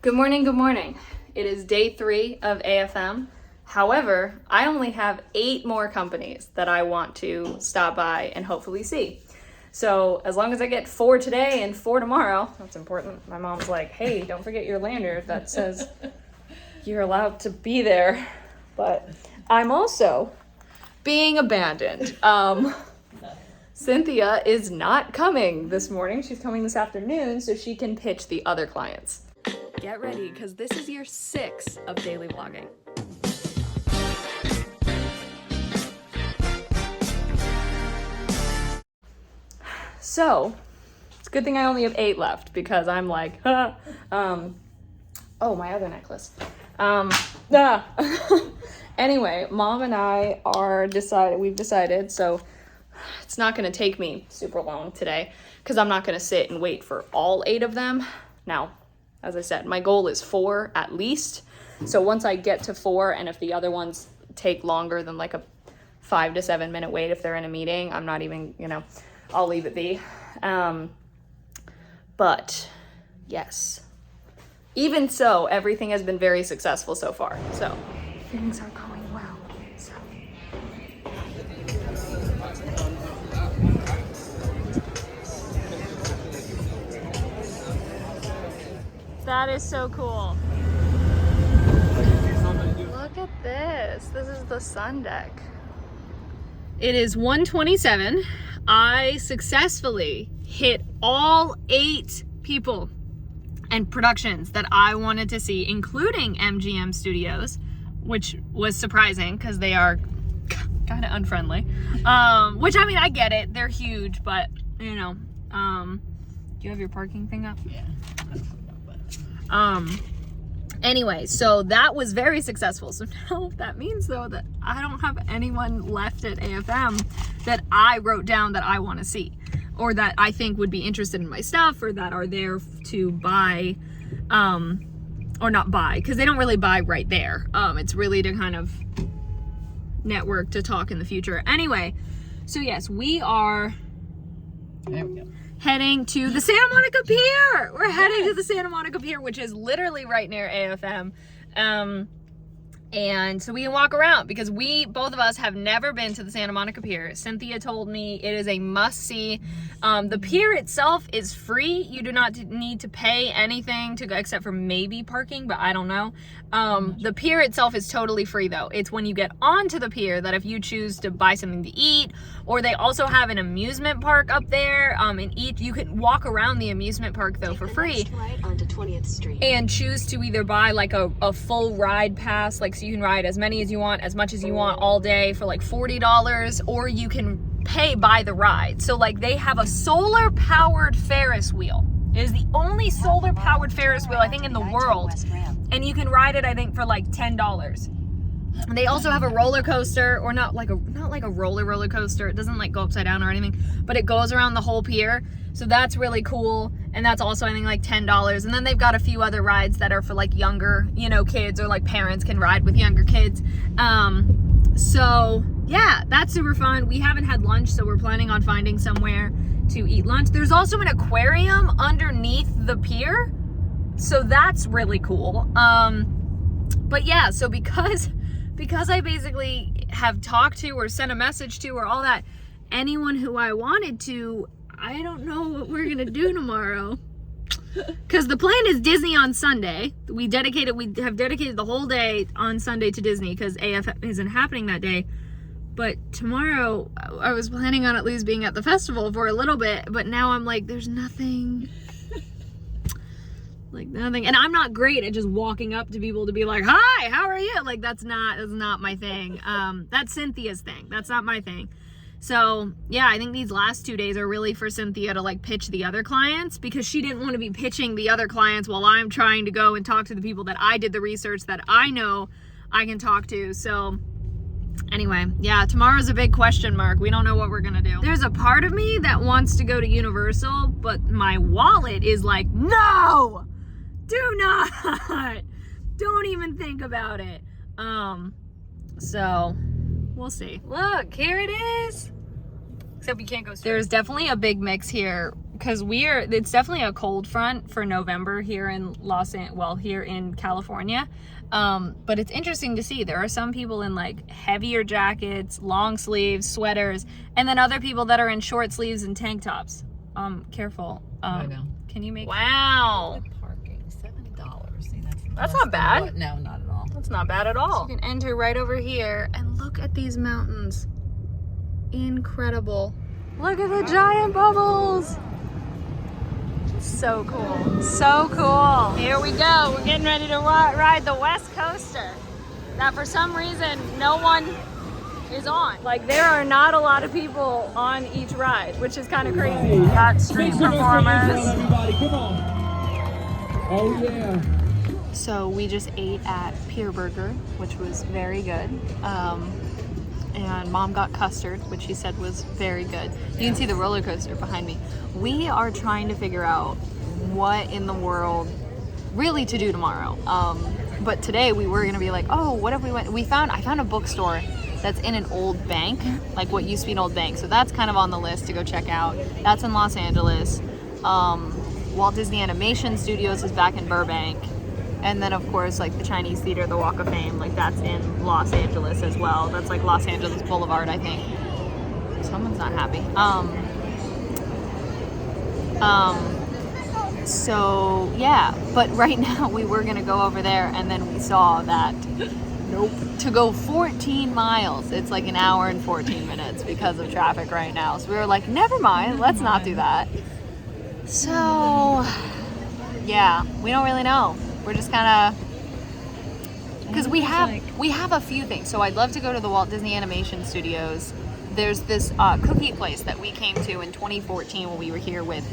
Good morning, good morning. It is day 3 of AFM. However, I only have 8 more companies that I want to stop by and hopefully see. So as long as I get 4 today and 4 tomorrow, that's important. My mom's like, hey, don't forget your lanyard that says you're allowed to be there. But I'm also being abandoned. Cynthia is not coming this morning. She's coming this afternoon so she can pitch the other clients. Get ready, because this is year 6 of daily vlogging. So, it's a good thing I only have 8 left, because I'm like, oh, my other necklace. Anyway, Mom and I we've decided, so it's not going to take me super long today, because I'm not going to sit and wait for all 8 of them. Now, as I said, my goal is 4 at least. So once I get to 4, and if the other ones take longer than like a 5 to 7 minute wait if they're in a meeting, I'm not even, I'll leave it be. But yes, even so, everything has been very successful so far. So things are going well. So. That is so cool. Look at this. This is the sun deck. It is 1:27. I successfully hit all 8 people and productions that I wanted to see, including MGM Studios, which was surprising because they are kind of unfriendly. Which, I mean, I get it. They're huge, but, do you have your parking thing up? Yeah. Anyway, so that was very successful. So now that means, though, that I don't have anyone left at AFM that I wrote down that I want to see, or that I think would be interested in my stuff, or that are there to buy, or not buy, because they don't really buy right there. It's really to kind of network to talk in the future. Anyway, so yes, we are... There we go. Heading to the Santa Monica Pier. We're heading to the Santa Monica Pier, which is literally right near AFM. And so we can walk around, because both of us have never been to the Santa Monica Pier. Cynthia told me it is a must-see. The pier itself is free. You do not need to pay anything to go, except for maybe parking, but I don't know. The pier itself is totally free, though. It's when you get onto the pier that if you choose to buy something to eat, or they also have an amusement park up there, and you can walk around the amusement park, though, for free. Right onto 20th Street. And choose to either buy like a full ride pass, like so you can ride as many as you want, as much as you want all day for like $40, or you can pay by the ride. So like they have a solar powered Ferris wheel. It is the only solar powered Ferris wheel I think in the world, and you can ride it I think for like $10. And they also have a roller coaster, or not like a roller coaster. It doesn't like go upside down or anything, but it goes around the whole pier. So that's really cool. And that's also I think like $10. And then they've got a few other rides that are for like younger, kids, or like parents can ride with younger kids. So yeah, that's super fun. We haven't had lunch, so we're planning on finding somewhere to eat lunch. There's also an aquarium underneath the pier, so that's really cool. But yeah, so because I basically have talked to or sent a message to or all that, anyone who I wanted to, I don't know what we're gonna do tomorrow. Because the plan is Disney on Sunday. We have dedicated the whole day on Sunday to Disney because AF isn't happening that day. But tomorrow, I was planning on at least being at the festival for a little bit, but now I'm like, there's nothing. Like nothing. And I'm not great at just walking up to people to be like, hi, how are you? Like that's not my thing. That's Cynthia's thing. That's not my thing. So yeah, I think these last 2 days are really for Cynthia to like pitch the other clients, because she didn't want to be pitching the other clients while I'm trying to go and talk to the people that I did the research that I know I can talk to. So anyway, yeah, tomorrow's a big question mark. We don't know what we're gonna do. There's a part of me that wants to go to Universal, but my wallet is like, no, do not, don't even think about it. So we'll see. Look, here it is. Except we can't go straight. There's definitely a big mix here because it's definitely a cold front for November here in here in California. But it's interesting to see. There are some people in like heavier jackets, long sleeves, sweaters, and then other people that are in short sleeves and tank tops. Careful. I know. Can you make... Wow. Parking, $7. See, That's not bad. No, not at all. That's not bad at all. So you can enter right over here and look at these mountains. Incredible. Look at the giant bubbles. So cool. So cool. Here we go. We're getting ready to ride the West Coaster that for some reason no one is on. Like, there are not a lot of people on each ride, which is kind of crazy. Got street performers. Everybody, come on. Oh yeah. So we just ate at Pier Burger, which was very good. And Mom got custard, which she said was very good. You can see the roller coaster behind me. We are trying to figure out what in the world really to do tomorrow. But today we were gonna be like, oh, what if I found a bookstore that's in an old bank, like what used to be an old bank. So that's kind of on the list to go check out. That's in Los Angeles. Walt Disney Animation Studios is back in Burbank. And then, of course, like the Chinese Theater, the Walk of Fame, like that's in Los Angeles as well. That's like Los Angeles Boulevard, I think. Someone's not happy. So yeah, but right now we were gonna go over there, and then we saw that nope. To go 14 miles, it's like an hour and 14 minutes because of traffic right now. So we were like, never mind, let's not do that. So yeah, we don't really know. We're just kind of, because we have a few things. So I'd love to go to the Walt Disney Animation Studios. There's this cookie place that we came to in 2014 when we were here with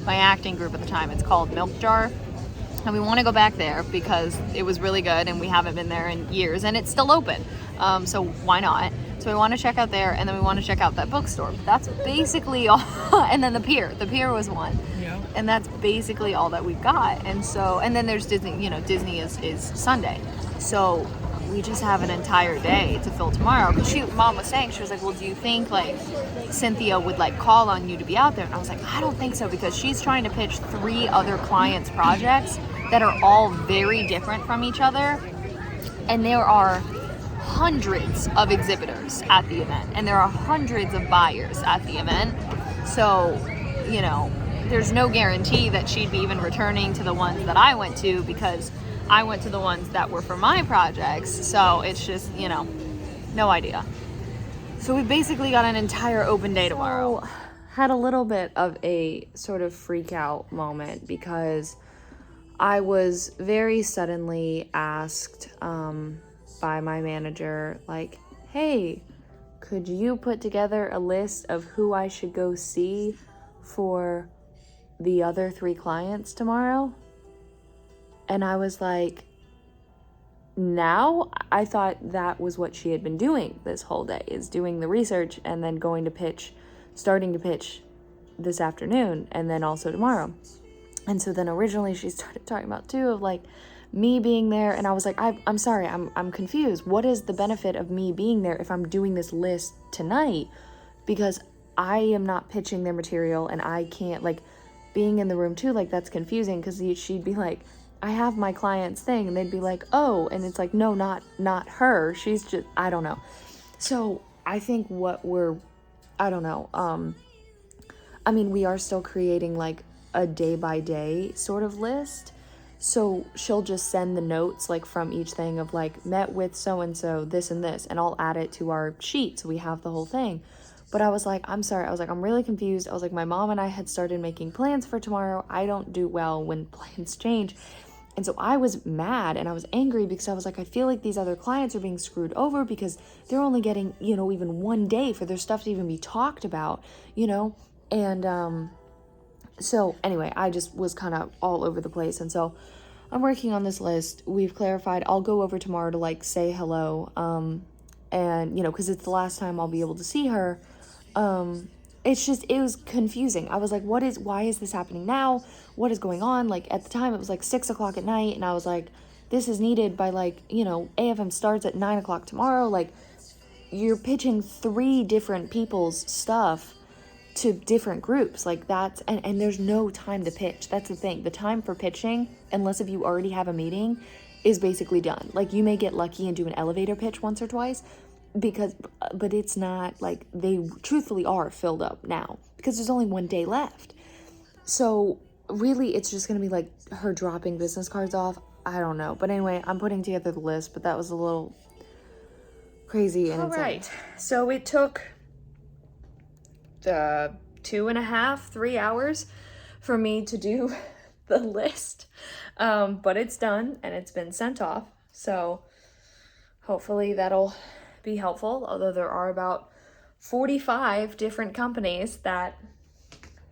my acting group at the time. It's called Milk Jar. And we want to go back there because it was really good and we haven't been there in years and it's still open. So why not? So we want to check out there, and then we want to check out that bookstore. But that's basically all. And then the pier. The pier was one. Yeah. And that's basically all that we've got. And so, and then there's Disney, you know, Disney is Sunday. So we just have an entire day to fill tomorrow. Because Mom was saying, she was like, well, do you think like Cynthia would like call on you to be out there? And I was like, I don't think so, because she's trying to pitch 3 other clients' projects that are all very different from each other. And there are hundreds of exhibitors at the event, and there are hundreds of buyers at the event. So, you know, there's no guarantee that she'd be even returning to the ones that I went to, because I went to the ones that were for my projects. So it's just, you know, no idea. So we basically got an entire open day tomorrow. So, had a little bit of a sort of freak out moment because I was very suddenly asked by my manager, like, hey, could you put together a list of who I should go see for the other 3 clients tomorrow? And I was like, now? I thought that was what she had been doing this whole day, is doing the research and then starting to pitch this afternoon and then also tomorrow. And so then originally she started talking about too of like me being there, and I was like, I'm sorry, I'm confused. What is the benefit of me being there if I'm doing this list tonight? Because I am not pitching their material, and I can't, like, being in the room too, like, that's confusing, because she'd be like, I have my client's thing, and they'd be like, oh, and it's like, no, not her, she's just, I don't know. So I think I don't know, I mean, we are still creating like a day by day sort of list. So she'll just send the notes like from each thing of like, met with so-and-so, this and this, and I'll add it to our sheet so we have the whole thing. But I was like, I'm sorry. I was like, I'm really confused. I was like, my mom and I had started making plans for tomorrow. I don't do well when plans change. And so I was mad and I was angry because I was like, I feel like these other clients are being screwed over because they're only getting, you know, even one day for their stuff to even be talked about, you know? And so anyway, I just was kind of all over the place. And so I'm working on this list. We've clarified. I'll go over tomorrow to like say hello. And, you know, because it's the last time I'll be able to see her. It's just, it was confusing. I was like, why is this happening now? What is going on? Like at the time it was like 6:00 at night. And I was like, this is needed by like, you know, AFM starts at 9:00 tomorrow. Like you're pitching 3 different people's stuff. to different groups. Like that's, and there's no time to pitch. That's the thing. The time for pitching, unless if you already have a meeting, is basically done. Like you may get lucky and do an elevator pitch once or twice but it's not like they truthfully are filled up now because there's only one day left. So really it's just going to be like her dropping business cards off. I don't know. But anyway, I'm putting together the list, but that was a little crazy and insane. Right. So it took the 2.5, 3 hours for me to do the list. But it's done and it's been sent off. So hopefully that'll be helpful. Although there are about 45 different companies that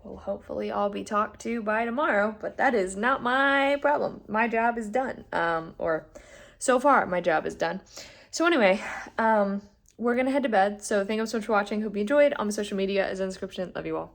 will hopefully all be talked to by tomorrow. But that is not my problem. My job is done. Or so far my job is done. So anyway, we're gonna head to bed. So thank you so much for watching. Hope you enjoyed. All my social media is in the description. Love you all.